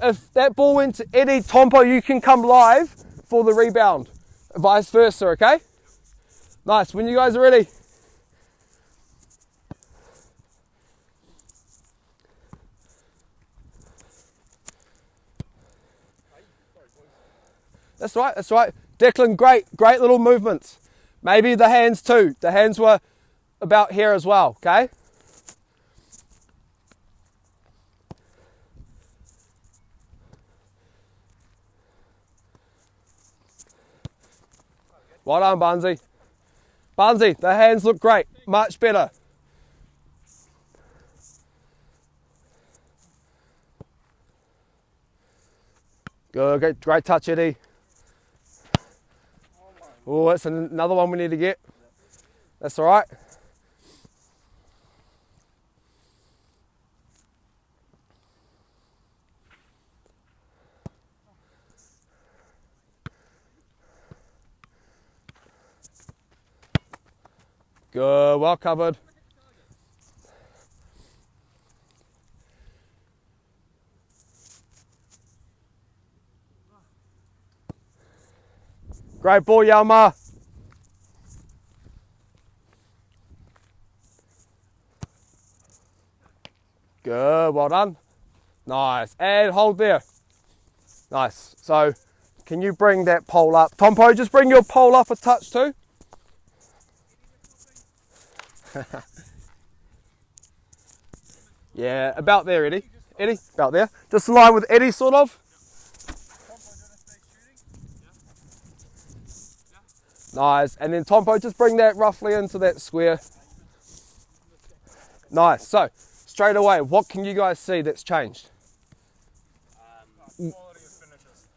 If that ball went to Eddie, Tompo, you can come live for the rebound. Vice versa, okay? Nice, when you guys are ready. That's right, that's right. Declan, great little movements. Maybe the hands too. The hands were about here as well, okay? Well done, Barnesy. Barnesy, the hands look great. Much better. Good, great touch, Eddie. Oh, that's another one we need to get. That's all right. Good, well covered. Great ball, Yalma. Good, well done. Nice, and hold there. Nice, so can you bring that pole up? Tompo, just bring your pole up a touch too. Yeah, about there, Eddie. Eddie, about there. Just in line with Eddie, sort of. Nice, and then Tompo, just bring that roughly into that square. Nice, so straight away, what can you guys see that's changed? Quality of finishes.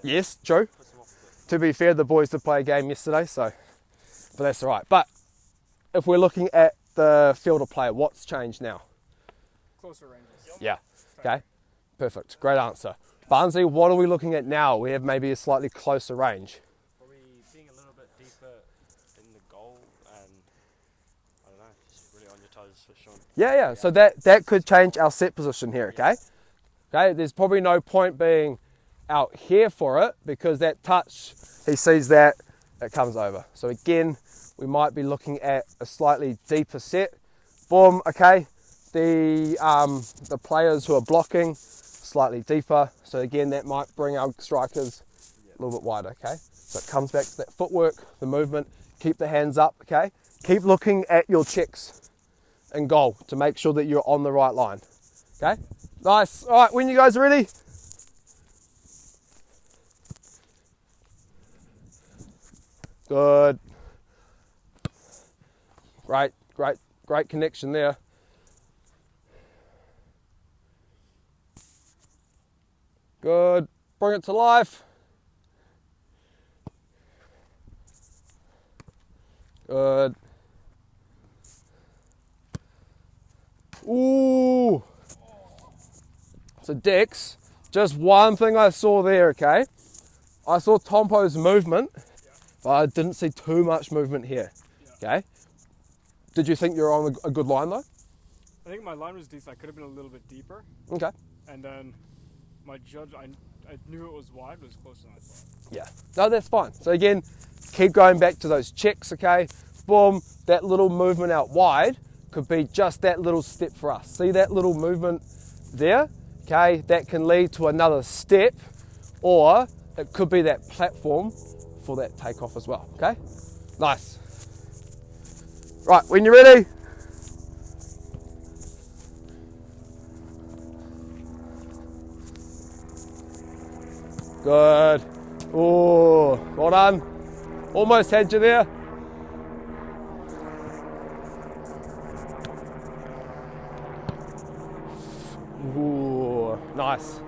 Yes, true. To be fair, the boys did play a game yesterday, so, but that's all right. But if we're looking at the field of play, what's changed now? Closer ranges. Yeah, okay, perfect, great answer. Barnesy, what are we looking at now? We have maybe a slightly closer range. Probably being a little bit deeper in the goal and, I don't know, just really on your toes for sure. Yeah, so that could change our set position here, okay? Okay, there's probably no point being out here for it because that touch, he sees that, it comes over. So again, we might be looking at a slightly deeper set. Boom, okay. The players who are blocking, slightly deeper. So again, that might bring our strikers a little bit wider, okay? So it comes back to that footwork, the movement, keep the hands up, okay? Keep looking at your checks and goal to make sure that you're on the right line, okay? Nice, all right, when you guys are ready. Good. Great connection there. Good, bring it to life. Good. Ooh. So Dex, just one thing I saw there, okay? I saw Tompo's movement, but I didn't see too much movement here, okay? Did you think you were on a good line though? I think my line was decent. I could have been a little bit deeper. Okay. And then my judge, I knew it was wide, but it was closer than I thought. Yeah, no, that's fine. So again, keep going back to those checks, okay? boom, that little movement out wide could be just that little step for us. See that little movement there? Okay, that can lead to another step, or it could be that platform for that takeoff as well, okay? Nice. Right, when you're ready. Good. Oh, well done. Almost had you there. Ooh, nice.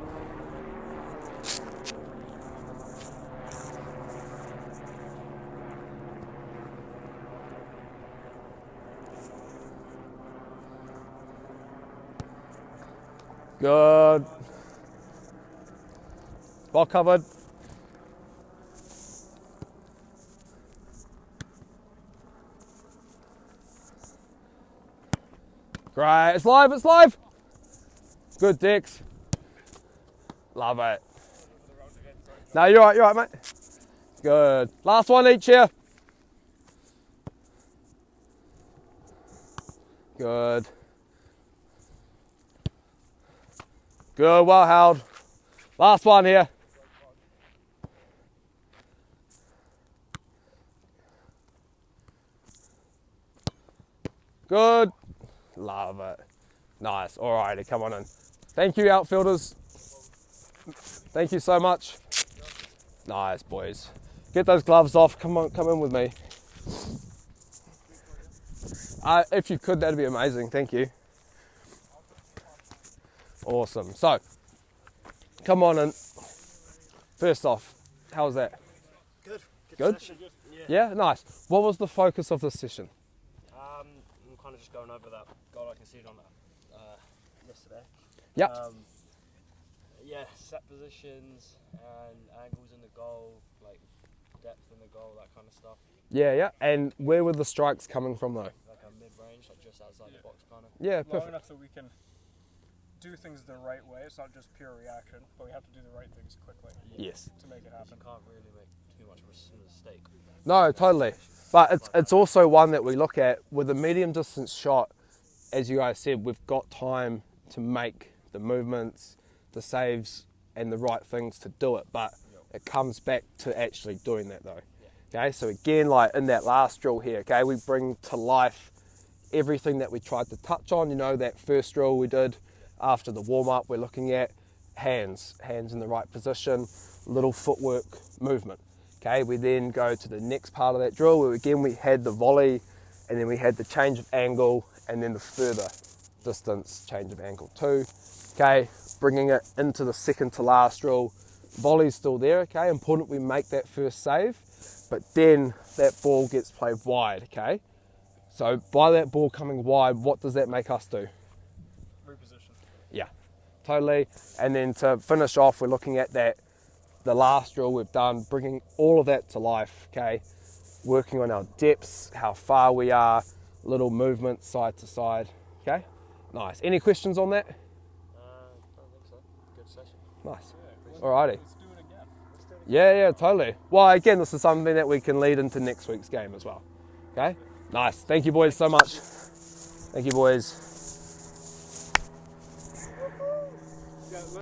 Good. Well covered. Great. It's live, it's live. Good, Dex. Love it. No, you're right, mate. Good. Last one each here. Good. Good, well held. Last one here. Good. Love it. Nice. Alrighty, come on in. Thank you, outfielders. Thank you so much. Nice, boys. Get those gloves off. Come on, come in with me. If you could, that'd be amazing. Thank you. Awesome. So, come on in. First off, how was that? Good. Good? Session. Yeah, nice. What was the focus of this session? I'm kind of just going over that goal I conceded on yesterday. Yeah. Set positions and angles in the goal, like depth in the goal, that kind of stuff. Yeah. And where were the strikes coming from though? Like a mid-range, like just outside the box kind of. Yeah, Long perfect. enough that we can do things the right way. It's not just pure reaction, but we have to do the right things quickly Yes. to make it happen. You can't really make too much of a mistake. No, totally. But it's also one that we look at with a medium distance shot. As you guys said, we've got time to make the movements, the saves, and the right things to do it. But it comes back to actually doing that though. Okay, so again, like in that last drill here, okay, we bring to life everything that we tried to touch on. You know, that first drill we did after the warm-up, we're looking at hands in the right position, little footwork movement. Okay, we then go to the next part of that drill where again we had the volley, and then we had the change of angle, and then the further distance change of angle too. Okay, bringing it into the second to last drill, volley's still there, okay, important we make that first save, but then that ball gets played wide, okay? So by that ball coming wide, what does that make us do? Reposition. Yeah, totally. And then to finish off, we're looking at that, the last drill we've done, bringing all of that to life, okay? Working on our depths, how far we are, little movements side to side, okay? Nice. Any questions on that? I don't think so. Good session. Nice. Alrighty. Let's do it again. Yeah, totally. Well, again, this is something that we can lead into next week's game as well. Okay? Nice. Thank you, boys, so much. Thank you, boys.